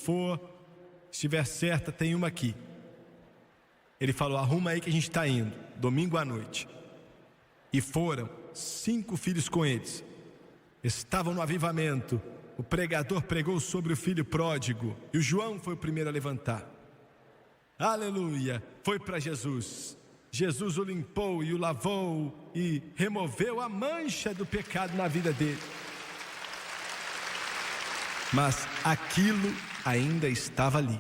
estiver certa, tem uma aqui. Ele falou: arruma aí que a gente está indo, domingo à noite. E foram 5 filhos com eles. Estavam no avivamento. O pregador pregou sobre o filho pródigo e o João foi o primeiro a levantar. Aleluia, foi para Jesus. Jesus o limpou e o lavou e removeu a mancha do pecado na vida dele. Mas aquilo ainda estava ali.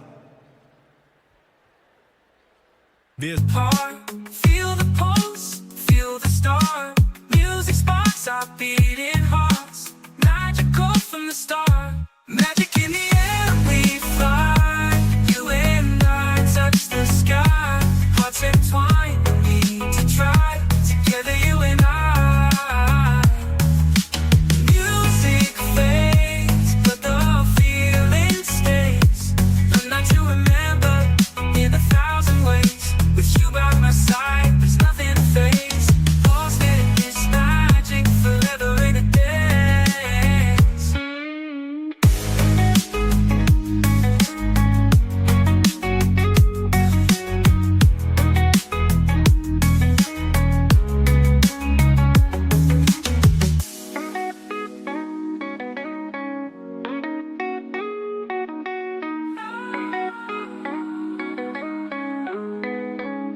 Feel the pulse, feel the star. Music sparks our beating hearts. Magical from the start. Magic in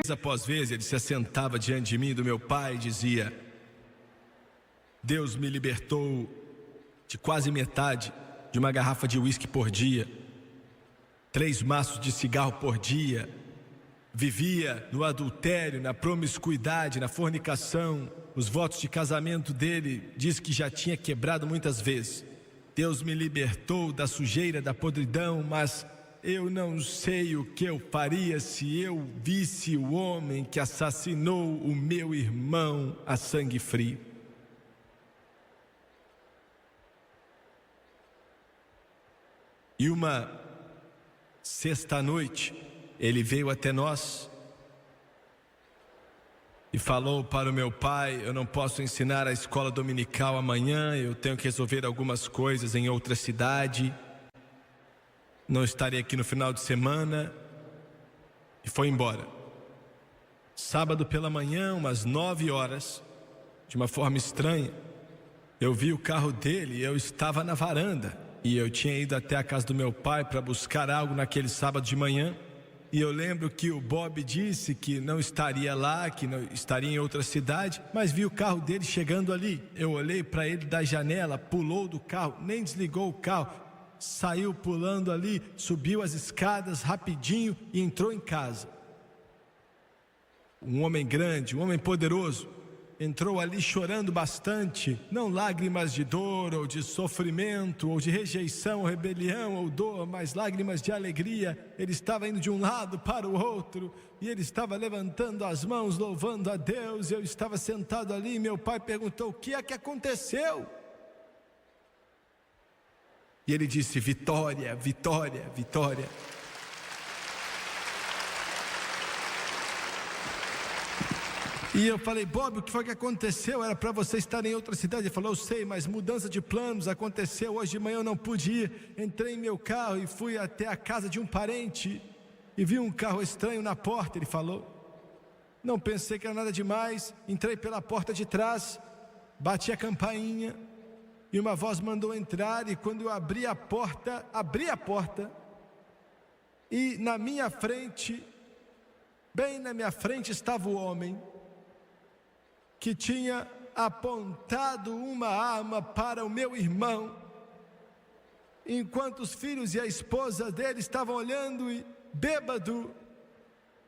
Vez após vez ele se assentava diante de mim e do meu pai e dizia: Deus me libertou de quase metade de uma garrafa de uísque por dia, 3 maços de cigarro por dia, vivia no adultério, na promiscuidade, na fornicação. Os votos de casamento dele diz que já tinha quebrado muitas vezes. Deus me libertou da sujeira, da podridão, mas eu não sei o que eu faria se eu visse o homem que assassinou o meu irmão a sangue frio. E uma sexta-noite, ele veio até nós e falou para o meu pai: eu não posso ensinar a escola dominical amanhã, eu tenho que resolver algumas coisas em outra cidade, não estarei aqui no final de semana. E foi embora. Sábado pela manhã, umas 9 horas, de uma forma estranha, eu vi o carro dele e eu estava na varanda. E eu tinha ido até a casa do meu pai para buscar algo naquele sábado de manhã. E eu lembro que o Bob disse que não estaria lá, que não estaria em outra cidade, mas vi o carro dele chegando ali. Eu olhei para ele da janela, pulou do carro, nem desligou o carro, saiu pulando ali, subiu as escadas rapidinho e entrou em casa. Um homem grande, um homem poderoso, entrou ali chorando bastante, não lágrimas de dor ou de sofrimento ou de rejeição ou rebelião ou dor, mas lágrimas de alegria. Ele estava indo de um lado para o outro e ele estava levantando as mãos, louvando a Deus. Eu estava sentado ali e meu pai perguntou: o que é que aconteceu? E ele disse: vitória, vitória, vitória. E eu falei: Bob, o que foi que aconteceu? Era para você estar em outra cidade. Ele falou: eu sei, mas mudança de planos aconteceu. Hoje de manhã eu não pude ir. Entrei em meu carro e fui até a casa de um parente e vi um carro estranho na porta. Ele falou: não pensei que era nada demais. Entrei pela porta de trás, bati a campainha e uma voz mandou entrar. E quando eu abri a porta, e na minha frente, bem na minha frente, estava o homem que tinha apontado uma arma para o meu irmão, enquanto os filhos e a esposa dele estavam olhando, e bêbado,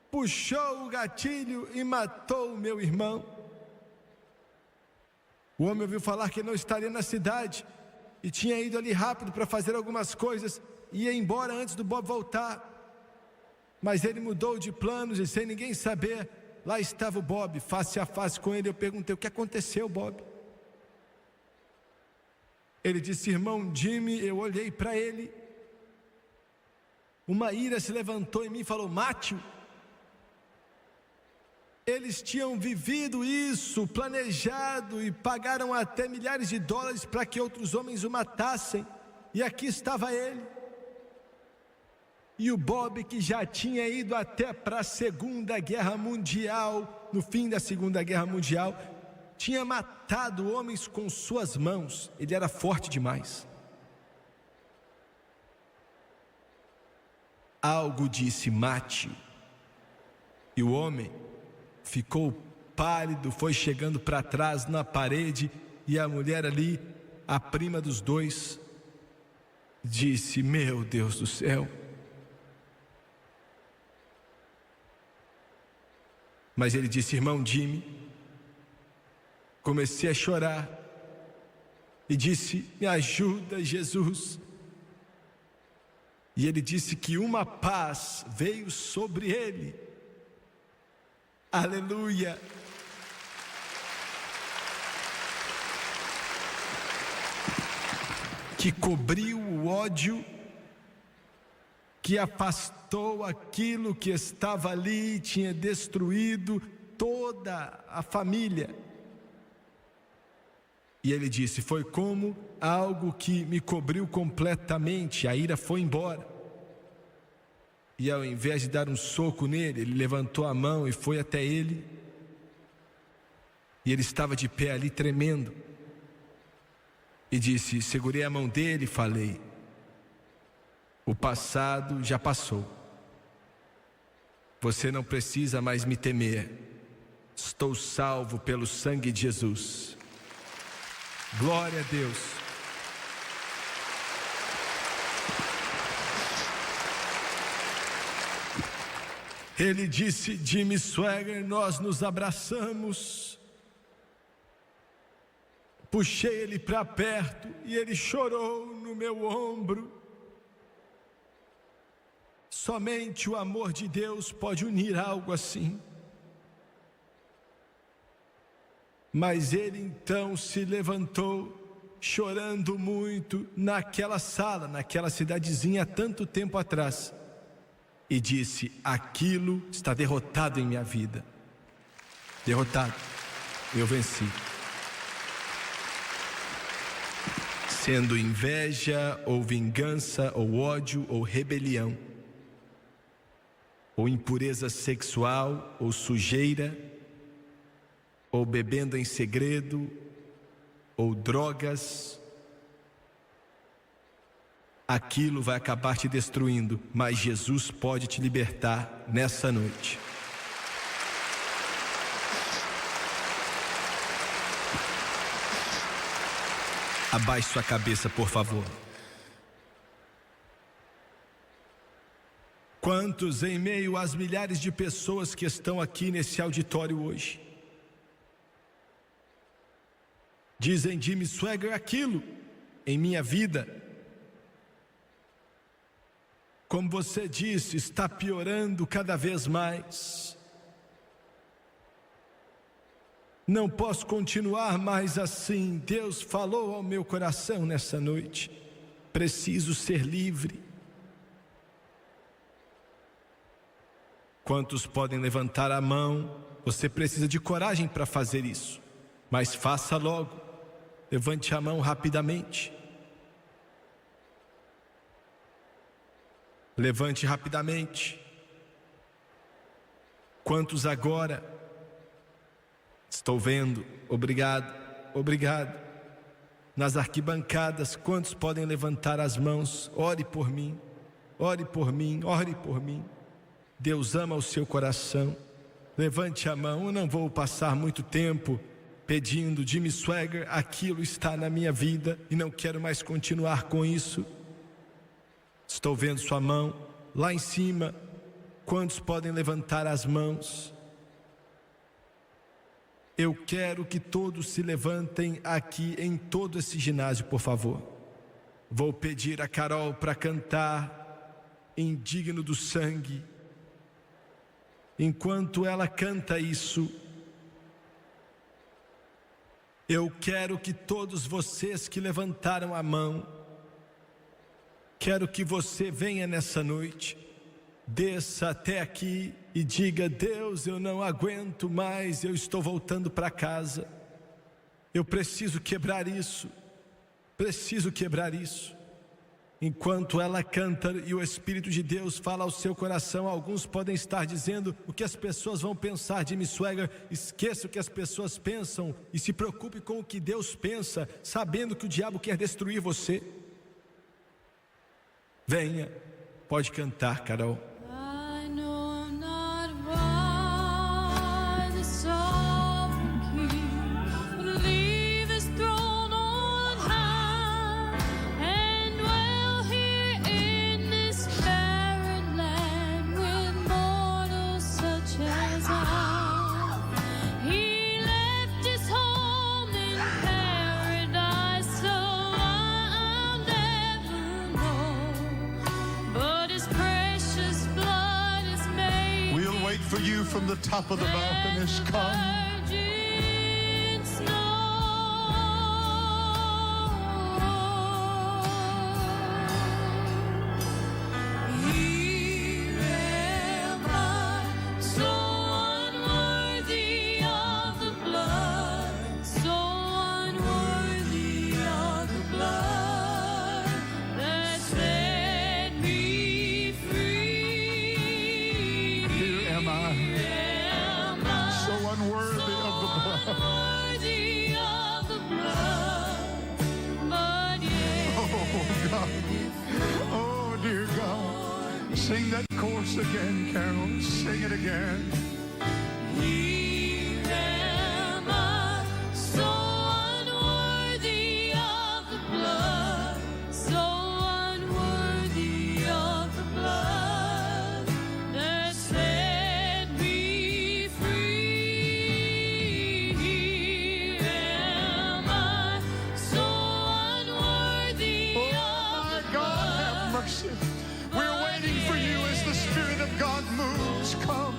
puxou o gatilho e matou o meu irmão. O homem ouviu falar que não estaria na cidade e tinha ido ali rápido para fazer algumas coisas, ia embora antes do Bob voltar, mas ele mudou de planos e sem ninguém saber, lá estava o Bob, face a face com ele. Eu perguntei: o que aconteceu, Bob? Ele disse: irmão Jimmy, eu olhei para ele, uma ira se levantou em mim e falou: mate-o. Eles tinham vivido isso, planejado, e pagaram até milhares de dólares para que outros homens o matassem, e aqui estava ele. E o Bob, que já tinha ido até para a Segunda Guerra Mundial, no fim da Segunda Guerra Mundial, tinha matado homens com suas mãos. Ele era forte demais. Algo disse: mate. E o homem ficou pálido, foi chegando para trás na parede, e a mulher ali, a prima dos dois, disse: meu Deus do céu. Mas ele disse: irmão Jimmy, comecei a chorar e disse: me ajuda, Jesus. E ele disse que uma paz veio sobre ele. Aleluia. Que cobriu o ódio, que afastou aquilo que estava ali, tinha destruído toda a família. E ele disse: foi como algo que me cobriu completamente. A ira foi embora. E ao invés de dar um soco nele, ele levantou a mão e foi até ele. E ele estava de pé ali tremendo. E disse: segurei a mão dele e falei: o passado já passou. Você não precisa mais me temer. Estou salvo pelo sangue de Jesus. Glória a Deus. Ele disse, Jimmy Swaggart, nós nos abraçamos. Puxei ele para perto e ele chorou no meu ombro. Somente o amor de Deus pode unir algo assim. Mas ele então se levantou, chorando muito, naquela sala, naquela cidadezinha, há tanto tempo atrás, e disse, aquilo está derrotado em minha vida. Derrotado, eu venci. Sendo inveja, ou vingança, ou ódio, ou rebelião, ou impureza sexual, ou sujeira, ou bebendo em segredo, ou drogas, aquilo vai acabar te destruindo, mas Jesus pode te libertar nessa noite. Abaixe sua cabeça, por favor. Quantos em meio às milhares de pessoas que estão aqui nesse auditório hoje dizem, Jimmy Swaggart, aquilo em minha vida, como você disse, está piorando cada vez mais. Não posso continuar mais assim. Deus falou ao meu coração nessa noite. Preciso ser livre. Quantos podem levantar a mão? Você precisa de coragem para fazer isso, mas faça logo. Levante a mão rapidamente. Levante rapidamente. Quantos agora? Estou vendo. Obrigado, obrigado. Nas arquibancadas, quantos podem levantar as mãos? Ore por mim, ore por mim, ore por mim. Deus ama o seu coração. Levante a mão. Eu não vou passar muito tempo pedindo, Jimmy Swaggart, aquilo está na minha vida e não quero mais continuar com isso. Estou vendo sua mão lá em cima. Quantos podem levantar as mãos? Eu quero que todos se levantem aqui em todo esse ginásio, por favor. Vou pedir a Carol para cantar Indigno do Sangue. Enquanto ela canta isso, eu quero que todos vocês que levantaram a mão, quero que você venha nessa noite, desça até aqui e diga, Deus, eu não aguento mais, eu estou voltando para casa. Eu preciso quebrar isso, preciso quebrar isso. Enquanto ela canta e o Espírito de Deus fala ao seu coração, alguns podem estar dizendo o que as pessoas vão pensar de Jimmy Swaggart. Esqueça o que as pessoas pensam e se preocupe com o que Deus pensa, sabendo que o diabo quer destruir você. Venha, pode cantar, Carol. For you from the top of the balconies, come. Unworthy. once again, Carol. Sing it again. Here am I, so unworthy of the blood, so unworthy of the blood that set me free. Here am I, so unworthy Oh, of my the God, have blood. mercy. We're waiting for you as the Spirit of God moves. Come.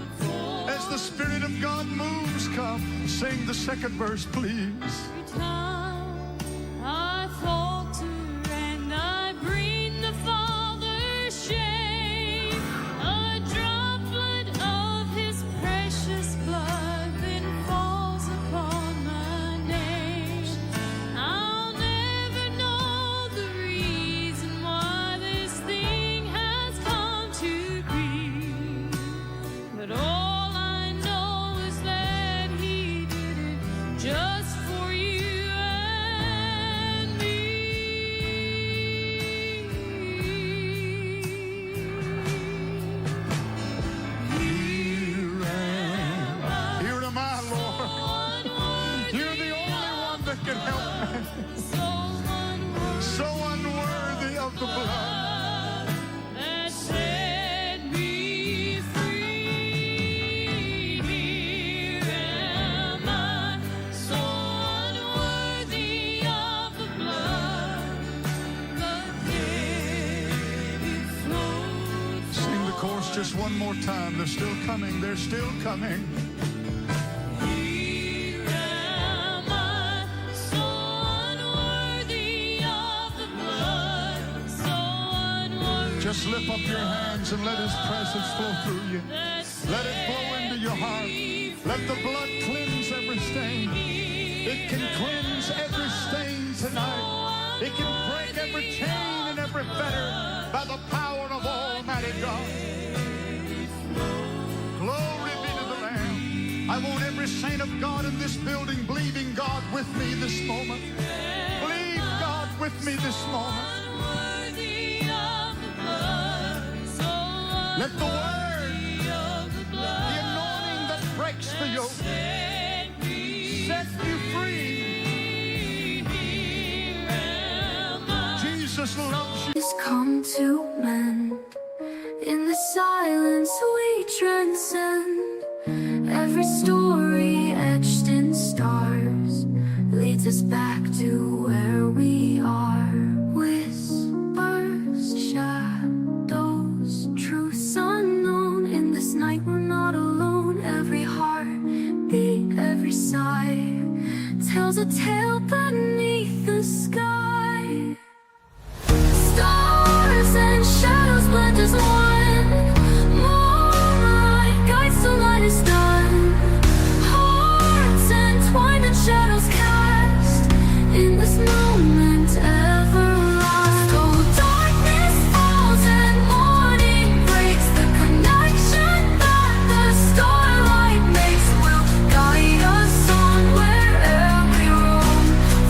As the Spirit of God moves, come. Sing the second verse, please. Every time I falter and I bring the Father's shame, a droplet of His precious blood then falls upon my name. I'll never know the reason why this thing has come to be, but all I know is that He did it just for you and me. Here am I, Lord. You're the only one that can help me. So unworthy of the blood. That set me free. Here am I, so unworthy of the blood, but yet it flowed. Sing the chorus just one more time. They're still coming. They're still coming. Here am I, so unworthy of the blood, so unworthy. Just lift up your hands and let His presence flow through you. Let it flow into your heart. Let the blood cleanse every stain. It can cleanse every stain tonight. It can break every chain and every fetter by the power of Almighty God. Glory be to the Lamb. I want every saint of God in this building believing God with me this moment. Believe God with me this moment. Unworthy of the blood, so Let the word, unworthy of the the blood, anointing that breaks the yoke, set me set you free. Here am I. Jesus loves you. Has come to mend. In the silence we transcend. Every story etched in stars leads us back to where we are. Whispers, shadows, truths unknown. In this night we're not alone. Every heartbeat, every sigh tells a tale beneath the sky. Stars and shadows blend as one. Moonlight guides till light is done. Hearts entwined and shadows cast. In this moment everlast. Oh, darkness falls and morning breaks. The connection that the starlight makes will guide us on wherever we roam.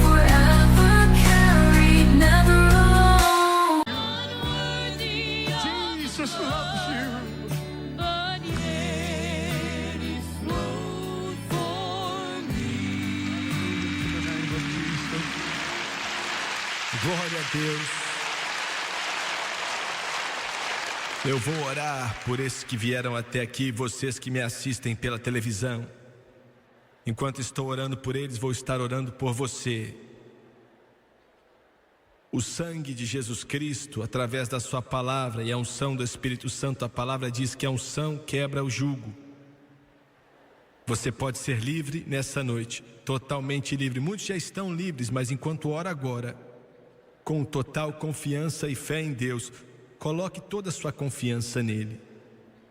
Forever carried, never alone. Unworthy of Jesus loves you. but yet He flowed for me. In the name of Jesus. Glória a Deus. Eu vou orar por esses que vieram até aqui, vocês que me assistem pela televisão. Enquanto estou orando por eles, vou estar orando por você. O sangue de Jesus Cristo, através da sua palavra e a unção do Espírito Santo, a palavra diz que a unção quebra o jugo. Você pode ser livre nessa noite, totalmente livre. Muitos já estão livres, mas enquanto ora agora, com total confiança e fé em Deus, coloque toda a sua confiança nele.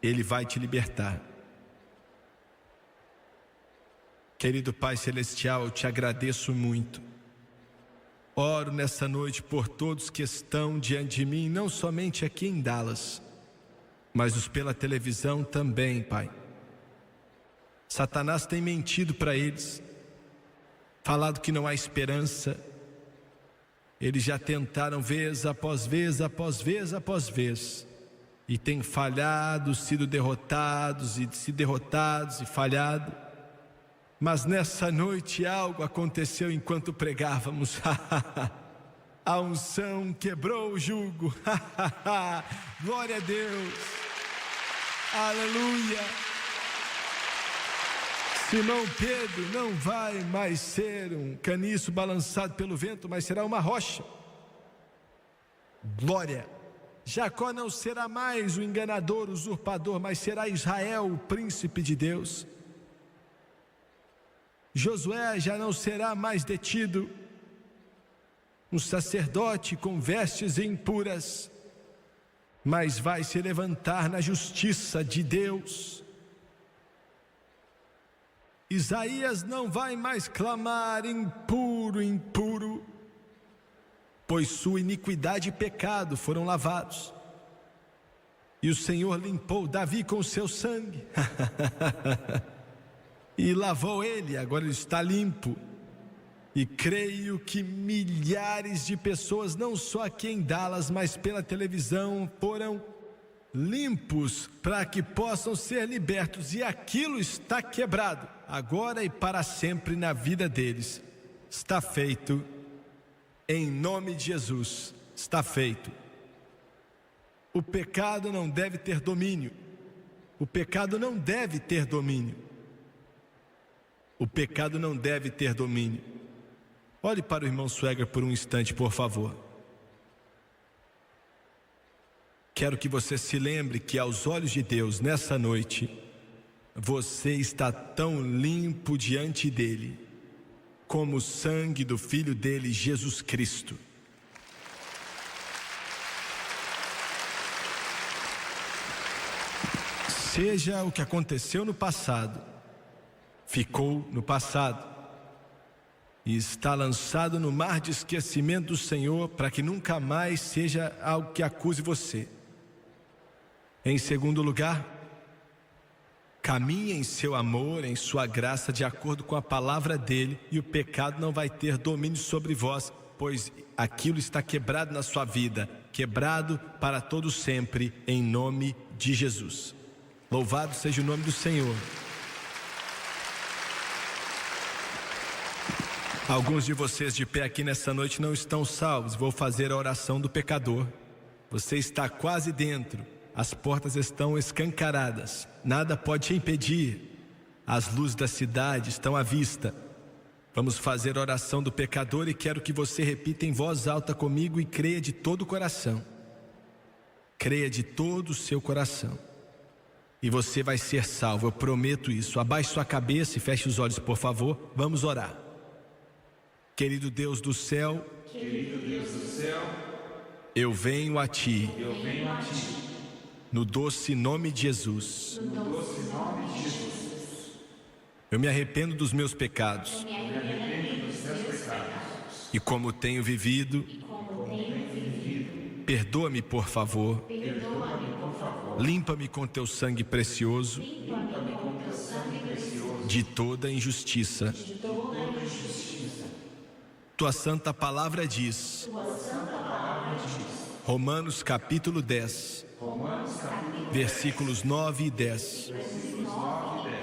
Ele vai te libertar. Querido Pai Celestial, eu te agradeço muito. Oro nessa noite por todos que estão diante de mim, não somente aqui em Dallas, mas os pela televisão também, Pai. Satanás tem mentido para eles, falado que não há esperança. Eles já tentaram vez após vez, após vez, após vez. e têm falhado, sido derrotados e falhado. Mas nessa noite algo aconteceu enquanto pregávamos. A unção quebrou o jugo. Glória a Deus. Aleluia. Simão Pedro não vai mais ser um caniço balançado pelo vento, mas será uma rocha. Glória. Jacó não será mais o enganador, o usurpador, mas será Israel, o príncipe de Deus. Josué já não será mais detido, um sacerdote com vestes impuras, mas vai se levantar na justiça de Deus. Isaías não vai mais clamar impuro, impuro, pois sua iniquidade e pecado foram lavados, e o Senhor limpou Davi com o seu sangue, e lavou ele, agora ele está limpo. E creio que milhares de pessoas, não só aqui em Dallas, mas pela televisão, foram limpos para que possam ser libertos, e aquilo está quebrado, agora e para sempre na vida deles. Está feito, em nome de Jesus, está feito. O pecado não deve ter domínio, o pecado não deve ter domínio, o pecado não deve ter domínio. Olhe para o irmão Swagger por um instante, por favor. Quero que você se lembre que aos olhos de Deus, nessa noite, você está tão limpo diante dele, como o sangue do Filho dele, Jesus Cristo. Seja o que aconteceu no passado, ficou no passado, e está lançado no mar de esquecimento do Senhor, para que nunca mais seja algo que acuse você. Em segundo lugar, caminhe em seu amor, em sua graça, de acordo com a palavra dele, e o pecado não vai ter domínio sobre vós, pois aquilo está quebrado na sua vida, quebrado para todo sempre, em nome de Jesus. Louvado seja o nome do Senhor. Alguns de vocês de pé aqui nessa noite não estão salvos. Vou fazer a oração do pecador. Você está quase dentro, as portas estão escancaradas, nada pode te impedir, as luzes da cidade estão à vista. Vamos fazer a oração do pecador, e quero que você repita em voz alta comigo e creia de todo o coração. Creia de todo o seu coração, e você vai ser salvo, eu prometo isso. Abaixe sua cabeça e feche os olhos, por favor. Vamos orar. Querido Deus do céu, eu venho a Ti, no doce nome de Jesus. Eu me arrependo dos meus pecados, e como tenho vivido, perdoa-me por favor, limpa-me com Teu sangue precioso de toda injustiça. Tua santa palavra diz, Romanos capítulo 10, versículos 9 e 10.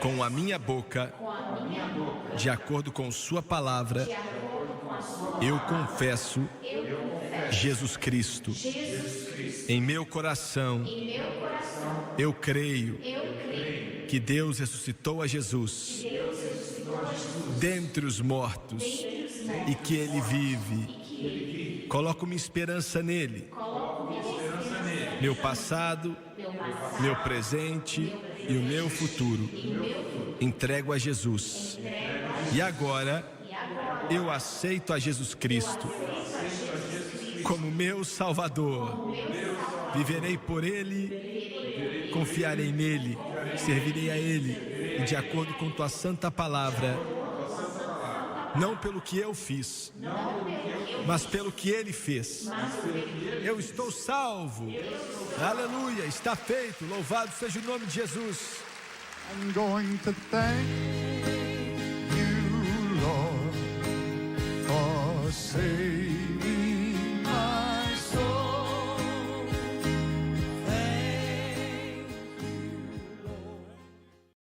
Com a minha boca, de acordo com sua palavra, eu confesso Jesus Cristo. Em meu coração, eu creio que Deus ressuscitou a Jesus dentre os mortos, e que Ele vive. Coloco minha esperança nele. Meu passado, meu presente e o meu futuro entrego a Jesus. E agora eu aceito a Jesus Cristo como meu Salvador. Viverei por Ele, confiarei nele, servirei a Ele, e de acordo com Tua santa palavra, não pelo que eu fiz, mas pelo que Ele fez. Eu estou salvo. Aleluia, está feito. Louvado seja o nome de Jesus. I'm going to thank